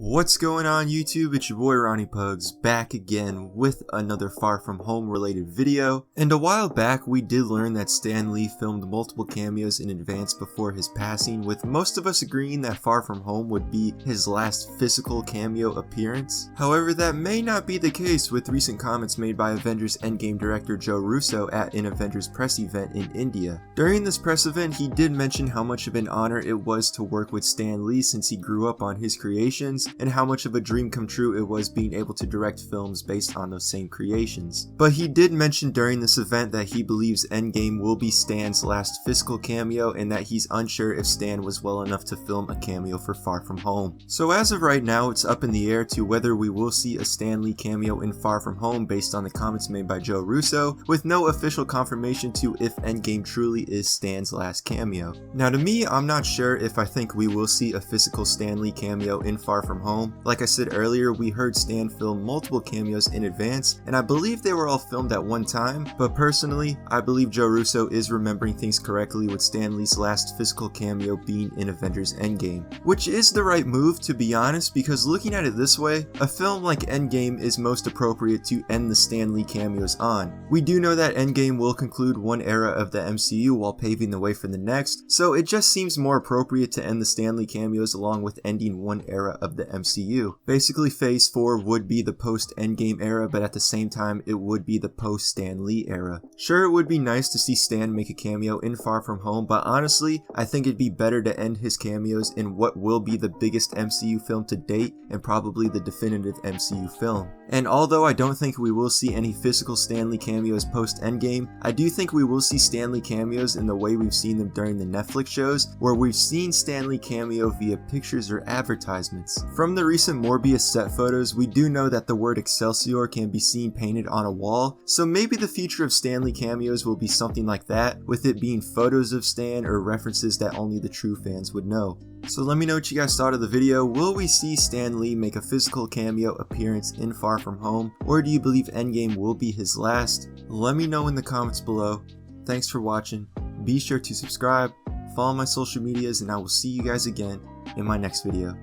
What's going on YouTube? It's your boy RonnyPugs back again with another Far From Home related video. And a while back we did learn that Stan Lee filmed multiple cameos in advance before his passing, with most of us agreeing that Far From Home would be his last physical cameo appearance. However, that may not be the case with recent comments made by Avengers Endgame director Russo at an Avengers press event in India. During this press event, he did mention how much of an honor it was to work with Stan Lee since he grew up on his creations, and how much of a dream come true it was being able to direct films based on those same creations. But he did mention during this event that he believes Endgame will be Stan's last physical cameo, and that he's unsure if Stan was well enough to film a cameo for Far From Home. So as of right now, it's up in the air to whether we will see a Stan Lee cameo in Far From Home based on the comments made by Russo, with no official confirmation to if Endgame truly is Stan's last cameo. Now to me, I'm not sure if I think we will see a physical Stan Lee cameo in Far From Home. Like I said earlier, we heard Stan film multiple cameos in advance, and I believe they were all filmed at one time, but personally, I believe Russo is remembering things correctly, with Stan Lee's last physical cameo being in Avengers Endgame. Which is the right move, to be honest, because looking at it this way, a film like Endgame is most appropriate to end the Stan Lee cameos on. We do know that Endgame will conclude one era of the MCU while paving the way for the next, so it just seems more appropriate to end the Stan Lee cameos along with ending one era of the MCU. Basically, Phase 4 would be the post-Endgame era, but at the same time, it would be the post-Stan Lee era. Sure, it would be nice to see Stan make a cameo in Far From Home, but honestly, I think it'd be better to end his cameos in what will be the biggest MCU film to date, and probably the definitive MCU film. And although I don't think we will see any physical Stan Lee cameos post-Endgame, I do think we will see Stan Lee cameos in the way we've seen them during the Netflix shows, where we've seen Stan Lee cameo via pictures or advertisements. From the recent Morbius set photos, we do know that the word Excelsior can be seen painted on a wall, so maybe the future of Stan Lee cameos will be something like that, with it being photos of Stan or references that only the true fans would know. So let me know what you guys thought of the video. Will we see Stan Lee make a physical cameo appearance in Far From Home, or do you believe Endgame will be his last? Let me know in the comments below. Thanks for watching. Be sure to subscribe, follow my social medias, and I will see you guys again in my next video.